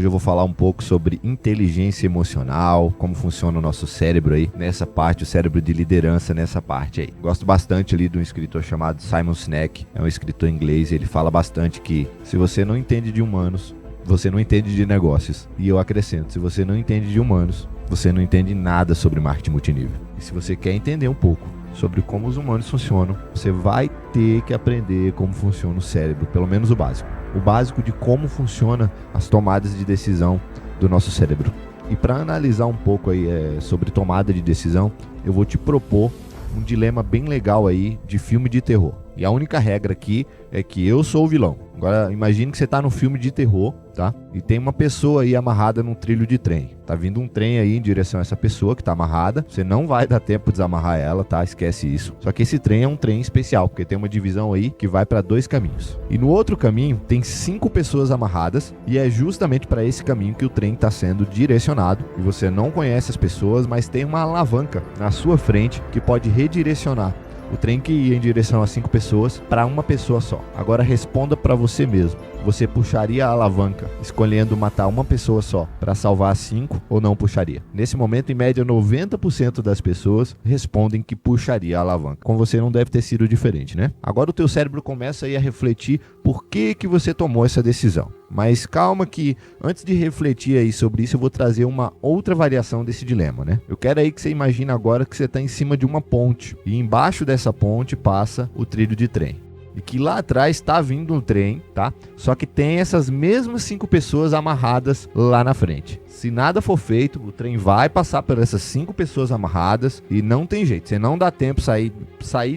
Hoje eu vou falar um pouco sobre inteligência emocional, como funciona o nosso cérebro aí nessa parte, o cérebro de liderança nessa parte aí. Gosto bastante ali de um escritor chamado Simon Sinek, é um escritor inglês, e ele fala bastante que se você não entende de humanos, você não entende de negócios. E eu acrescento, se você não entende de humanos, você não entende nada sobre marketing multinível. E se você quer entender um pouco sobre como os humanos funcionam, você vai ter que aprender como funciona o cérebro, pelo menos o básico. O básico de como funcionam as tomadas de decisão do nosso cérebro. E para analisar um pouco aí sobre tomada de decisão, eu vou te propor um dilema bem legal aí de filme de terror. E a única regra aqui é que eu sou o vilão. Agora imagine que você está num filme de terror, tá? E tem uma pessoa aí amarrada num trilho de trem. Tá vindo um trem aí em direção a essa pessoa que tá amarrada. Você não vai dar tempo de desamarrar ela, tá? Esquece isso. Só que esse trem é um trem especial, porque tem uma divisão aí que vai para 2 caminhos. E no outro caminho tem 5 pessoas amarradas e é justamente para esse caminho que o trem está sendo direcionado. E você não conhece as pessoas, mas tem uma alavanca na sua frente que pode redirecionar o trem que ia em direção a 5 pessoas para uma pessoa só. Agora responda para você mesmo. Você puxaria a alavanca escolhendo matar uma pessoa só para salvar 5 ou não puxaria? Nesse momento, em média, 90% das pessoas respondem que puxaria a alavanca. Com você não deve ter sido diferente, né? Agora o teu cérebro começa aí a refletir por que você tomou essa decisão. Mas calma que antes de refletir aí sobre isso, eu vou trazer uma outra variação desse dilema, né? Eu quero aí que você imagine agora que você está em cima de uma ponte e embaixo dessa ponte passa o trilho de trem. E que lá atrás está vindo um trem, tá? Só que tem essas mesmas 5 pessoas amarradas lá na frente. Se nada for feito, o trem vai passar por essas 5 pessoas amarradas e não tem jeito. Você não dá tempo sair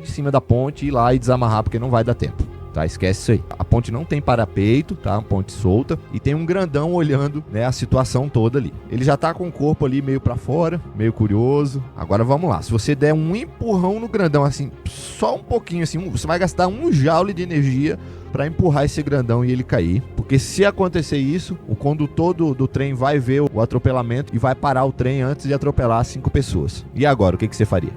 de cima da ponte e ir lá e desamarrar, porque não vai dar tempo. Tá, esquece isso aí. A ponte não tem parapeito, tá? Uma ponte solta. E tem um grandão olhando, né, a situação toda ali. Ele já tá com o corpo ali meio pra fora, meio curioso. Agora vamos lá. Se você der um empurrão no grandão, assim, só um pouquinho, assim, você vai gastar 1 joule de energia para empurrar esse grandão e ele cair. Porque se acontecer isso, o condutor do trem vai ver o atropelamento e vai parar o trem antes de atropelar 5 pessoas. E agora, o que você faria?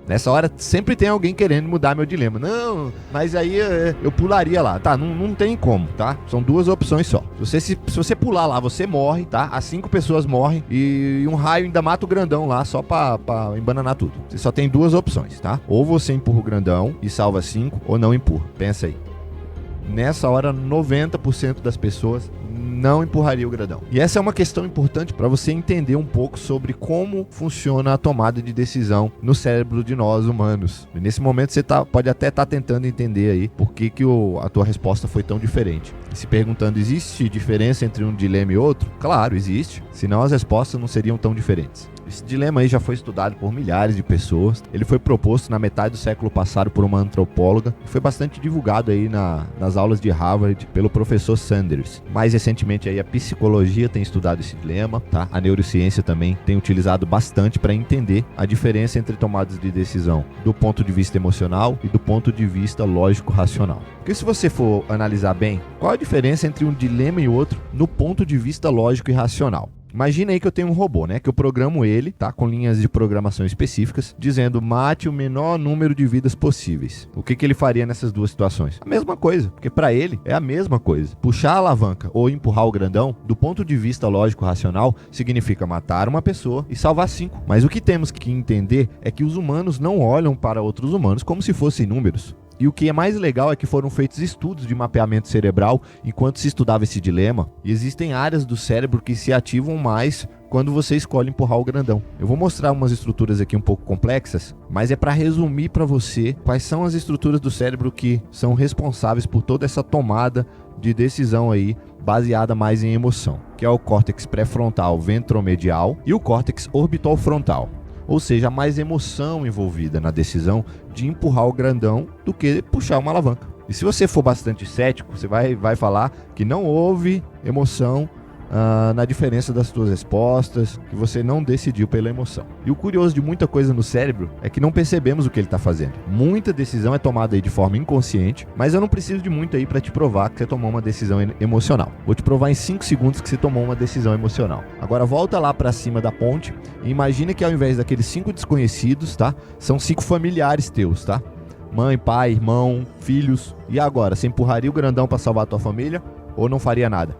Nessa hora sempre tem alguém querendo mudar meu dilema. Não, mas aí eu pularia lá. Tá, não tem como, tá? São 2 opções só. Se você pular lá, você morre, tá? As 5 pessoas morrem e um raio ainda mata o grandão lá só pra embananar tudo. Você só tem 2 opções, tá? Ou você empurra o grandão e salva 5, ou não empurra. Pensa aí. Nessa hora, 90% das pessoas não empurraria o grandão. E essa é uma questão importante para você entender um pouco sobre como funciona a tomada de decisão no cérebro de nós humanos. E nesse momento você pode até estar tentando entender aí por que a tua resposta foi tão diferente. E se perguntando, existe diferença entre um dilema e outro? Claro, existe. Senão as respostas não seriam tão diferentes. Esse dilema aí já foi estudado por milhares de pessoas. Ele foi proposto na metade do século passado por uma antropóloga e foi bastante divulgado aí nas aulas de Harvard pelo professor Sanders. Mais recentemente aí a psicologia tem estudado esse dilema, tá? A neurociência também tem utilizado bastante para entender a diferença entre tomadas de decisão do ponto de vista emocional e do ponto de vista lógico-racional. Porque se você for analisar bem, qual a diferença entre um dilema e outro no ponto de vista lógico e racional? Imagina aí que eu tenho um robô, né? Que eu programo ele, tá? Com linhas de programação específicas, dizendo mate o menor número de vidas possíveis. O que ele faria nessas 2 situações? A mesma coisa, porque para ele é a mesma coisa. Puxar a alavanca ou empurrar o grandão, do ponto de vista lógico-racional, significa matar uma pessoa e salvar 5. Mas o que temos que entender é que os humanos não olham para outros humanos como se fossem números. E o que é mais legal é que foram feitos estudos de mapeamento cerebral enquanto se estudava esse dilema. E existem áreas do cérebro que se ativam mais quando você escolhe empurrar o grandão. Eu vou mostrar umas estruturas aqui um pouco complexas, mas é para resumir para você quais são as estruturas do cérebro que são responsáveis por toda essa tomada de decisão aí, baseada mais em emoção, que é o córtex pré-frontal ventromedial e o córtex orbital frontal. Ou seja, mais emoção envolvida na decisão de empurrar o grandão do que puxar uma alavanca. E se você for bastante cético, você vai falar que não houve emoção na diferença das suas respostas, que você não decidiu pela emoção. E o curioso de muita coisa no cérebro é que não percebemos o que ele está fazendo. Muita decisão é tomada aí de forma inconsciente, mas eu não preciso de muito aí para te provar que você tomou uma decisão emocional. Vou te provar em 5 segundos que você tomou uma decisão emocional. Agora volta lá para cima da ponte e imagina que ao invés daqueles 5 desconhecidos, tá? São 5 familiares teus, tá? Mãe, pai, irmão, filhos. E agora, você empurraria o grandão para salvar a tua família ou não faria nada?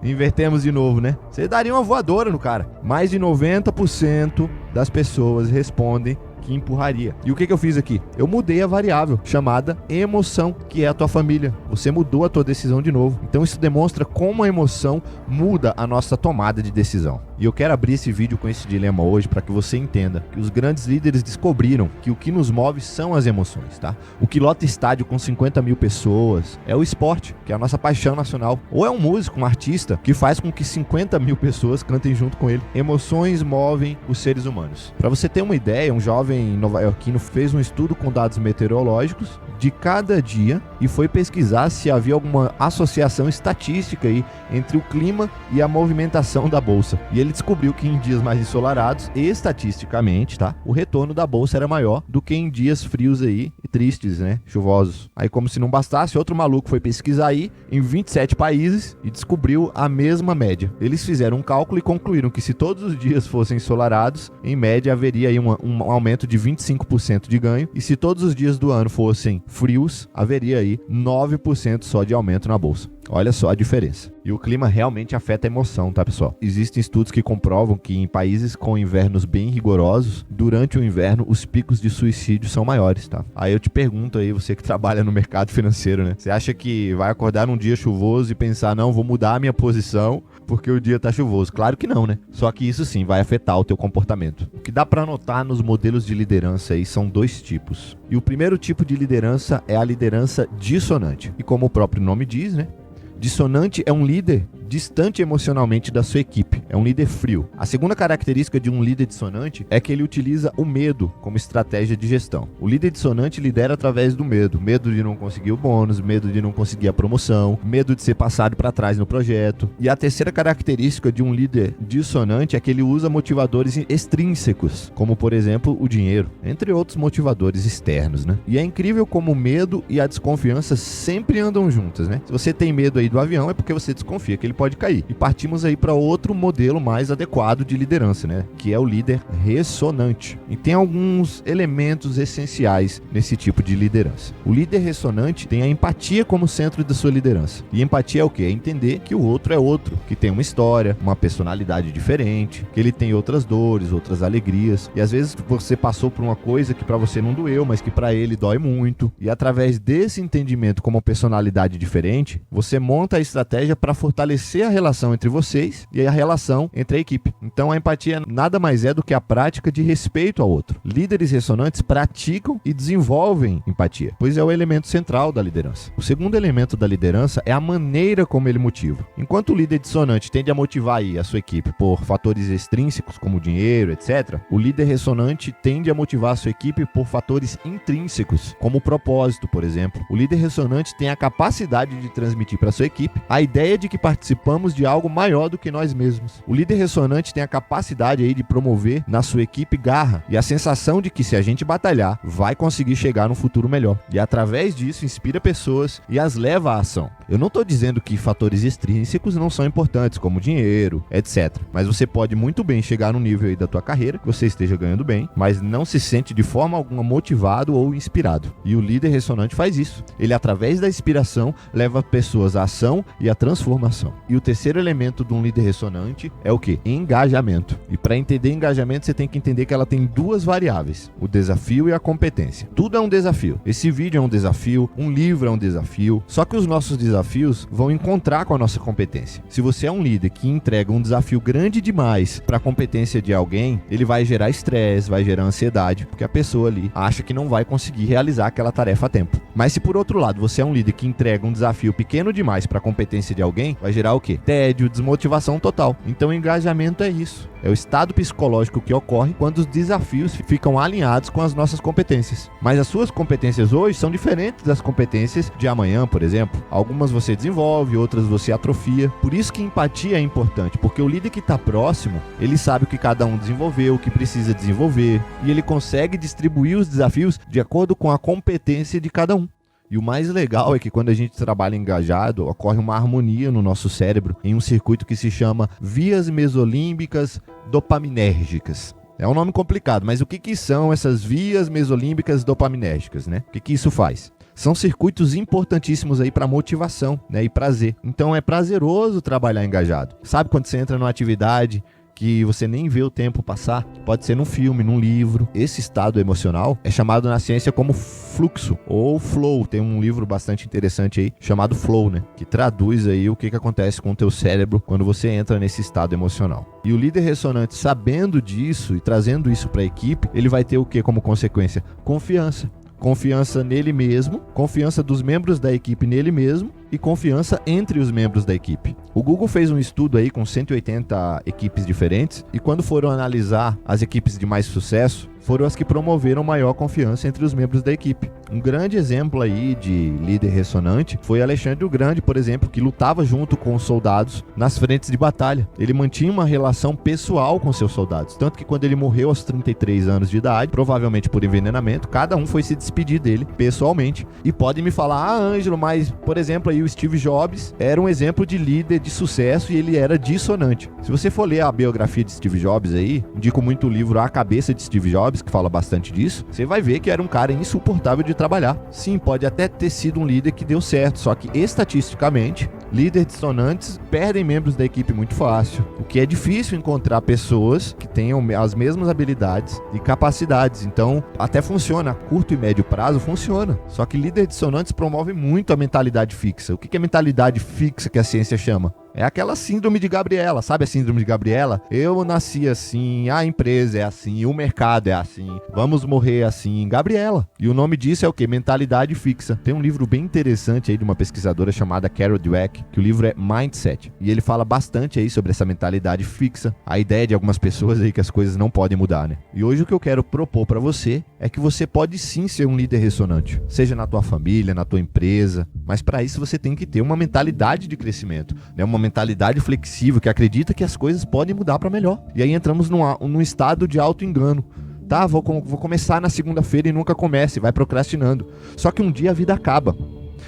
Invertemos de novo, né? Você daria uma voadora no cara. Mais de 90% das pessoas respondem que empurraria. E o que eu fiz aqui? Eu mudei a variável chamada emoção, que é a tua família. Você mudou a tua decisão de novo. Então isso demonstra como a emoção muda a nossa tomada de decisão. E eu quero abrir esse vídeo com esse dilema hoje para que você entenda que os grandes líderes descobriram que o que nos move são as emoções, tá? O que lota estádio com 50 mil pessoas é o esporte, que é a nossa paixão nacional. Ou é um músico, um artista, que faz com que 50 mil pessoas cantem junto com ele. Emoções movem os seres humanos. Para você ter uma ideia, um jovem nova-iorquino fez um estudo com dados meteorológicos de cada dia e foi pesquisar se havia alguma associação estatística aí entre o clima e a movimentação da bolsa. E ele descobriu que em dias mais ensolarados, estatisticamente, tá, o retorno da bolsa era maior do que em dias frios aí e tristes, né, chuvosos. Aí, como se não bastasse, outro maluco foi pesquisar aí em 27 países e descobriu a mesma média. Eles fizeram um cálculo e concluíram que se todos os dias fossem ensolarados, em média haveria aí um aumento de 25% de ganho, e se todos os dias do ano fossem frios, haveria aí 9% só de aumento na bolsa. Olha só a diferença. E o clima realmente afeta a emoção, tá, pessoal? Existem estudos que comprovam que em países com invernos bem rigorosos, durante o inverno, os picos de suicídio são maiores, tá? Aí eu te pergunto aí, você que trabalha no mercado financeiro, né? Você acha que vai acordar num dia chuvoso e pensar, não, vou mudar a minha posição porque o dia tá chuvoso? Claro que não, né? Só que isso sim vai afetar o teu comportamento. O que dá pra notar nos modelos de liderança aí são dois tipos. E o primeiro tipo de liderança é a liderança dissonante. E como o próprio nome diz, né? Dissonante é um líder distante emocionalmente da sua equipe, é um líder frio. A segunda característica de um líder dissonante é que ele utiliza o medo como estratégia de gestão. O líder dissonante lidera através do medo de não conseguir o bônus, medo de não conseguir a promoção, medo de ser passado para trás no projeto. E a terceira característica de um líder dissonante é que ele usa motivadores extrínsecos, como por exemplo o dinheiro, entre outros motivadores externos, né? E é incrível como o medo e a desconfiança sempre andam juntas, né? Se você tem medo aí do avião é porque você desconfia que ele pode cair. E partimos aí para outro modelo mais adequado de liderança, né? Que é o líder ressonante. E tem alguns elementos essenciais nesse tipo de liderança. O líder ressonante tem a empatia como centro da sua liderança. E empatia é o quê? É entender que o outro é outro, que tem uma história, uma personalidade diferente, que ele tem outras dores, outras alegrias. E às vezes você passou por uma coisa que para você não doeu, mas que para ele dói muito. E através desse entendimento como personalidade diferente, você monta a estratégia para fortalecer a relação entre vocês e a relação entre a equipe. Então a empatia nada mais é do que a prática de respeito ao outro. Líderes ressonantes praticam e desenvolvem empatia, pois é o elemento central da liderança. O segundo elemento da liderança é a maneira como ele motiva. Enquanto o líder dissonante tende a motivar aí a sua equipe por fatores extrínsecos como dinheiro, etc., o líder ressonante tende a motivar a sua equipe por fatores intrínsecos, como o propósito, por exemplo. O líder ressonante tem a capacidade de transmitir para sua equipe a ideia de que participamos de algo maior do que nós mesmos. O líder ressonante tem a capacidade aí de promover na sua equipe garra e a sensação de que se a gente batalhar, vai conseguir chegar num futuro melhor. E através disso inspira pessoas e as leva à ação. Eu não estou dizendo que fatores extrínsecos não são importantes, como dinheiro, etc. Mas você pode muito bem chegar num nível aí da tua carreira, que você esteja ganhando bem, mas não se sente de forma alguma motivado ou inspirado. E o líder ressonante faz isso. Ele, através da inspiração, leva pessoas à ação e à transformação. E o terceiro elemento de um líder ressonante é o quê? Engajamento. E para entender engajamento, você tem que entender que ela tem duas variáveis: o desafio e a competência. Tudo é um desafio. Esse vídeo é um desafio, um livro é um desafio, só que os nossos desafios vão encontrar com a nossa competência. Se você é um líder que entrega um desafio grande demais para a competência de alguém, ele vai gerar estresse, vai gerar ansiedade, porque a pessoa ali acha que não vai conseguir realizar aquela tarefa a tempo. Mas se por outro lado você é um líder que entrega um desafio pequeno demais para a competência de alguém, vai gerar o quê? Tédio, desmotivação total. Então engajamento é isso. É o estado psicológico que ocorre quando os desafios ficam alinhados com as nossas competências. Mas as suas competências hoje são diferentes das competências de amanhã, por exemplo. Algumas você desenvolve, outras você atrofia. Por isso que empatia é importante, porque o líder que está próximo, ele sabe o que cada um desenvolveu, o que precisa desenvolver, e ele consegue distribuir os desafios de acordo com a competência de cada um. E o mais legal é que quando a gente trabalha engajado, ocorre uma harmonia no nosso cérebro em um circuito que se chama vias mesolímbicas dopaminérgicas. É um nome complicado, mas o que são essas vias mesolímbicas dopaminérgicas, né? O que isso faz? São circuitos importantíssimos aí para motivação, né, e prazer. Então é prazeroso trabalhar engajado. Sabe quando você entra numa atividade que você nem vê o tempo passar? Pode ser num filme, num livro. Esse estado emocional é chamado na ciência como fluxo ou flow. Tem um livro bastante interessante aí chamado Flow, né? Que traduz aí o que acontece com o teu cérebro quando você entra nesse estado emocional. E o líder ressonante, sabendo disso e trazendo isso para a equipe, ele vai ter o que como consequência? Confiança. Confiança nele mesmo, confiança dos membros da equipe nele mesmo e confiança entre os membros da equipe. O Google fez um estudo aí com 180 equipes diferentes e quando foram analisar as equipes de mais sucesso, foram as que promoveram maior confiança entre os membros da equipe. Um grande exemplo aí de líder ressonante foi Alexandre o Grande, por exemplo, que lutava junto com os soldados nas frentes de batalha. Ele mantinha uma relação pessoal com seus soldados, tanto que quando ele morreu aos 33 anos de idade, provavelmente por envenenamento, cada um foi se despedir dele pessoalmente. E podem me falar, Ângelo, mas, por exemplo, aí o Steve Jobs era um exemplo de líder de sucesso e ele era dissonante. Se você for ler a biografia de Steve Jobs aí, indico muito o livro A Cabeça de Steve Jobs, que fala bastante disso, você vai ver que era um cara insuportável de trabalhar. Sim, pode até ter sido um líder que deu certo, só que estatisticamente, líderes dissonantes perdem membros da equipe muito fácil, o que é difícil encontrar pessoas que tenham as mesmas habilidades e capacidades. Então, até funciona, a curto e médio prazo funciona, só que líderes dissonantes promovem muito a mentalidade fixa. O que é mentalidade fixa que a ciência chama? É aquela síndrome de Gabriela, sabe a síndrome de Gabriela? Eu nasci assim, a empresa é assim, o mercado é assim, vamos morrer assim, Gabriela. E o nome disso é o quê? Mentalidade fixa. Tem um livro bem interessante aí de uma pesquisadora chamada Carol Dweck, que o livro é Mindset. E ele fala bastante aí sobre essa mentalidade fixa, a ideia de algumas pessoas aí que as coisas não podem mudar, né? E hoje o que eu quero propor para você é que você pode sim ser um líder ressonante, seja na tua família, na tua empresa, mas para isso você tem que ter uma mentalidade de crescimento, né? Uma mentalidade flexível que acredita que as coisas podem mudar para melhor. E aí entramos num estado de auto-engano. Tá, vou começar na segunda-feira e nunca comece, vai procrastinando. Só que um dia a vida acaba.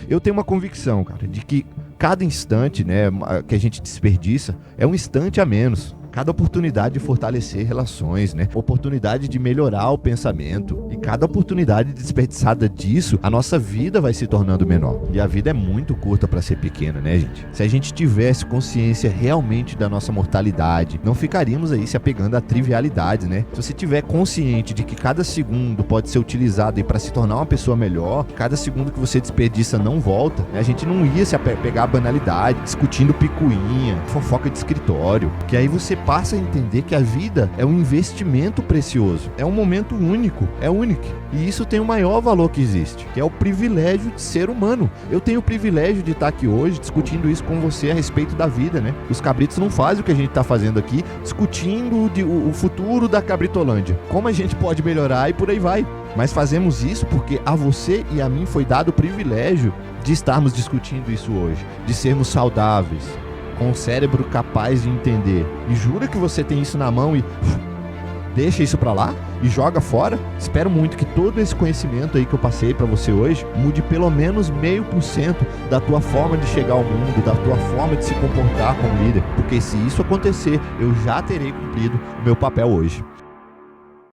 Eu tenho uma convicção, cara, de que cada instante, né, que a gente desperdiça é um instante a menos. Cada oportunidade de fortalecer relações, né? Oportunidade de melhorar o pensamento. E cada oportunidade desperdiçada disso, a nossa vida vai se tornando menor. E a vida é muito curta para ser pequena, né, gente? Se a gente tivesse consciência realmente da nossa mortalidade, não ficaríamos aí se apegando a trivialidades, né? Se você tiver consciente de que cada segundo pode ser utilizado para se tornar uma pessoa melhor, cada segundo que você desperdiça não volta, né? A gente não ia se pegar a banalidade, discutindo picuinha, fofoca de escritório, que aí você passa a entender que a vida é um investimento precioso, é um momento único, é único. E isso tem o maior valor que existe, que é o privilégio de ser humano. Eu tenho o privilégio de estar aqui hoje discutindo isso com você a respeito da vida, né? Os cabritos não fazem o que a gente está fazendo aqui, discutindo o futuro da Cabritolândia, como a gente pode melhorar e por aí vai. Mas fazemos isso porque a você e a mim foi dado o privilégio de estarmos discutindo isso hoje, de sermos saudáveis, com o cérebro capaz de entender. E jura que você tem isso na mão e deixa isso pra lá e joga fora? Espero muito que todo esse conhecimento aí que eu passei pra você hoje mude pelo menos 0,5% da tua forma de chegar ao mundo, da tua forma de se comportar como líder, porque se isso acontecer, eu já terei cumprido o meu papel hoje.